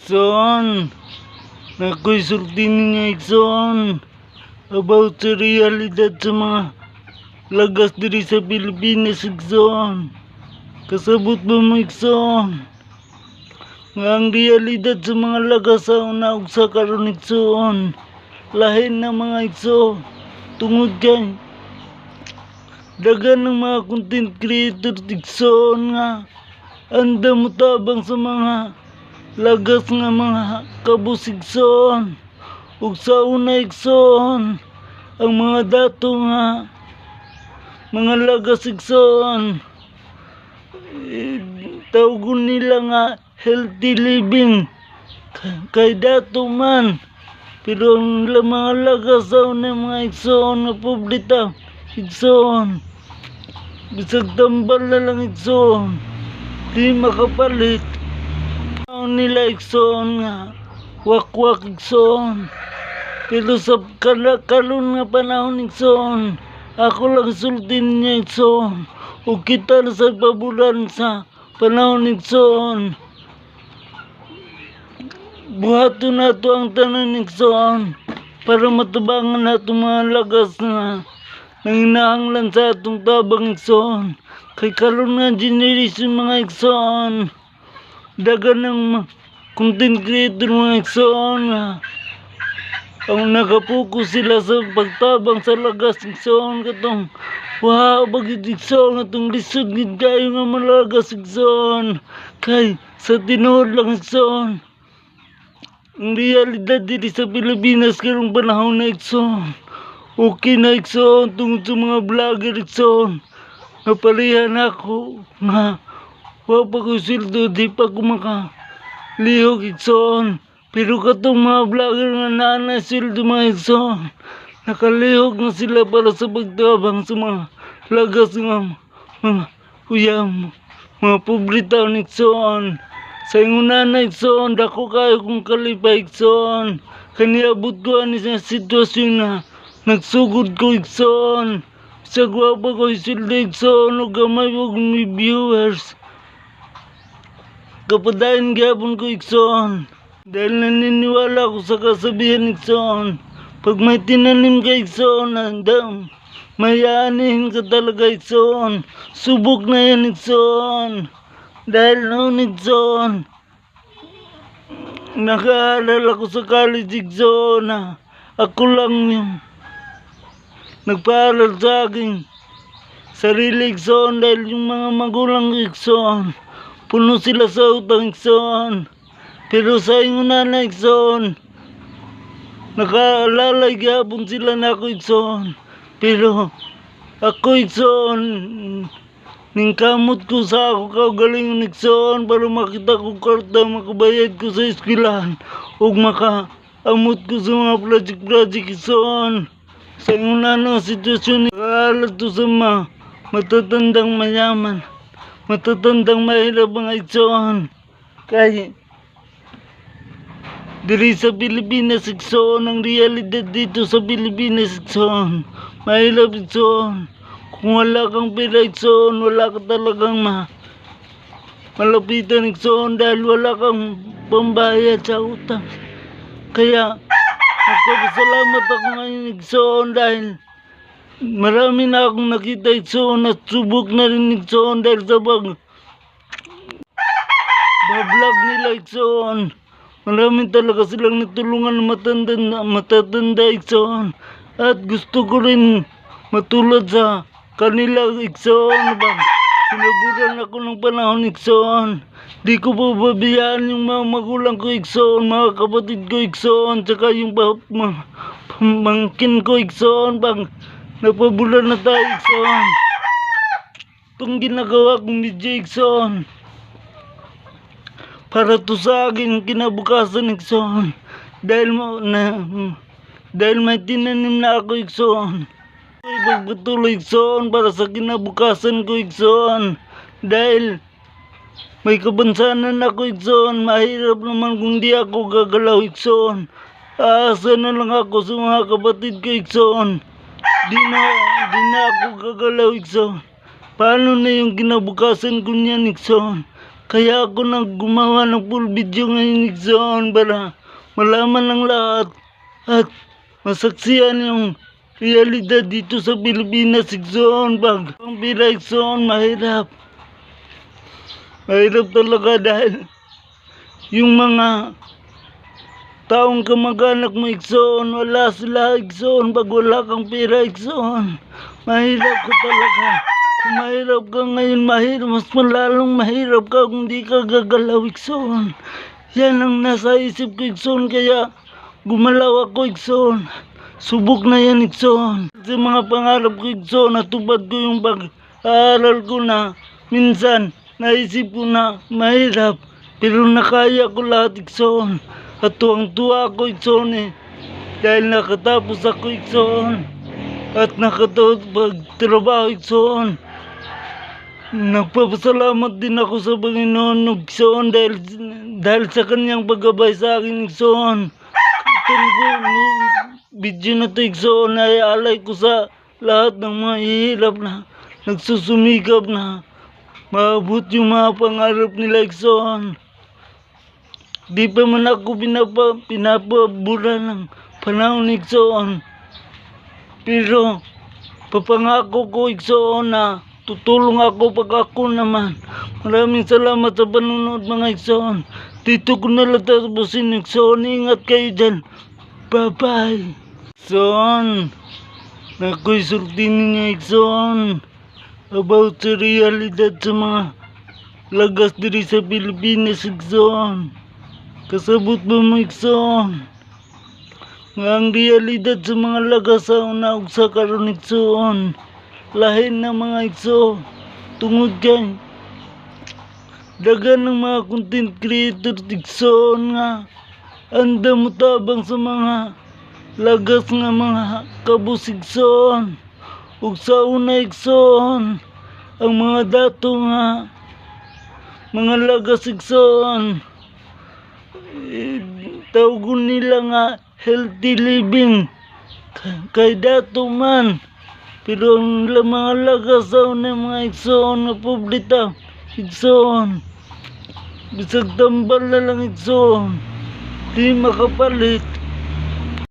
Ikson, ako'y sulti ninyo Ikson about sa realidad sa mga lagas diri sa Pilipinas Ikson. Kasabot ba mo Ikson? Nga ang realidad sa mga lagas sa una ug sa karon Ikson. Lahin na mga Ikson. Tungod kay dagan ng mga content creators Ikson nga anda mo tabang sa mga lagas nga mga kabus Ikson. Ug sa una Ikson, ang mga dato nga mga lagas Ikson, tawgon nila nga healthy living kay dato man. Pero ang mga lagas sa una mga Ikson nga publita Ikson, bisag tambal na lang Ikson, di makapalit nila Ikson nga wakwak Ikson. Pero sa karon nga panahon Ikson, ako lang sultin niya Ikson. O kita sa pabulan sa panahon Ikson, buhaton nato ang tanan Ikson para matabangan nato mga lagas na nanginahanglan sa atong tabang Ikson. Kay karon nga generation mga Ikson, dagan ng content creator mga Ikson nga ang nakapokus sila sa pagtabang sa lagas Ikson. Katong wow bagid Ikson, katong lisod gid kayo nga malagas Ikson. Kay sa tinuod lang Ikson, ang realidad dito sa Pilipinas karong panahon na Ikson, okay na Ikson tungod sa mga vlogger Ikson. Napalihan ako nga wa pa ko sildo, di pa ko makalihok Ikson. Pero katong mga vlogger nga naanay sildo mga Ikson, nakalihok na sila para sa pagtabang sa mga lagas nga mga uyam, mga pobre taon Ikson. Sa ingon na Ikson, dako kayo kung kalipay Ikson. Kaniabot ko ani sa sitwasyon na nagsugod ko Ikson. Sa gwapa ko sildo Ikson, o gamay wag may viewers. Kapadayon gyapon ko Ikson, dahil naniniwala ko sa kasabihan Ikson, pag may tinanim ka Ikson, may aanihin ka talaga Ikson. Subok na yan Ikson. Dahil noon Ikson, nag-aaral ako sa college Ikson na ako lang yung nagpaaral sa aking sarili Ikson. Dahil yung mga magulang Ikson, puno sila sa utang Ikson. Pero sa ingon na Ikson, nakaalalay gyapon sila na ako Ikson. Pero ako Ikson, ningkamot ko sa ako kaugalingon Ikson para makita ko karta, makabayad ko sa eskwelahan ug makaamot ko sa mga project Ikson. Sa ingon na sitwasyon, nakaalat to sa matatandang mayaman, matatandang mahirap mga Ikson. Kaya diri sa Pilipinas Ikson, ang realidad dito sa Pilipinas Ikson, mahirap Ikson. Kung wala kang pera Ikson, wala ka talagang malapitan Ikson, dahil wala kang pambayad sa utang. Kaya nagpapasalamat ako ngayon Ikson dahil marami na akong nakita Ikson at subok na rin Ikson dahil sa bablog nila Ikson. Marami talaga silang natulungan na matatanda Ikson. At gusto ko rin matulad sa kanila Ikson. Pinaburan ako ng panahon Ikson. Di ko pababayaan yung mga magulang ko Ikson, mga kapatid ko Ikson, tsaka yung pamangkin ko Ikson. Pag napabulan na tayo Ikson, itong ginagawa kong video Ikson, para to sa akin kinabukasan Ikson. Dahil may tinanim na ako Ikson, ipagpatuloy Ikson para sa kinabukasan ko Ikson. Dahil may kabansanan ako Ikson, mahirap naman kung di ako gagalaw Ikson. Aasa na lang ako sa mga kapatid ko Ikson. Di na ako gagalaw Ikson. Paano na yung kinabukasan ko niyan Ikson? Kaya ako gumawa ng full video ngayon Ikson para malaman ng lahat at masaksiyan yung realidad dito sa Pilipinas Ikson. Pag ang pira Ikson, mahirap. Mahirap talaga dahil yung mga taong kamag-anak mo Ikson, wala sila Ikson. Pag wala kang pera Ikson, mahirap ka talaga. Kung mahirap ka ngayon, mas malalong mahirap ka kung di ka gagalaw Ikson. Yan ang nasa isip ko Ikson, kaya gumalaw ako Ikson. Subok na yan Ikson. Sa mga pangarap ko Ikson, natupad ko yung pag-aaral ko na minsan naisip ko na mahirap, pero nakaya ko lahat Ikson. At tuwang-tuwa ako Ikson dahil nakatapos ako Ikson. At nakapagtrabaho Ikson. Nagpapasalamat din ako sa Panginoon Ikson dahil sa kanyang paggabay sa akin Ikson. Itong video na to Ikson ay alay ko sa lahat ng mga hirap na nagsusumikap na maabot yung mga pangarap nila Ikson. Di pa man ako pinapabura ng panahon Ikson. Pero papangako ko Ikson na tutulong ako pag ako naman. Maraming salamat sa panunod mga Ikson. Dito ko na lang tapusin Ikson. Ingat kayo dyan. Bye bye. Ikson, nako'y surti ninyo Ikson about sa realidad sa mga lagas diri sa Pilipinas Ikson. Kasabot ba mo Ikson? Nga ang realidad sa mga lagas sa una ug sa karon Ikson, lahin na mga Ikson. Tungod kay dagan ng mga content creators Ikson nga anda mo tabang sa mga lagas nga mga kabus Ikson. Ug sa una Ikson, ang mga dato nga mga lagas Ikson, tawgon nila nga healthy living kay dato man. Pero ang mga lagas sa una mga Ikson nga publita Ikson, bisag tambal na lang Ikson, di makapalit.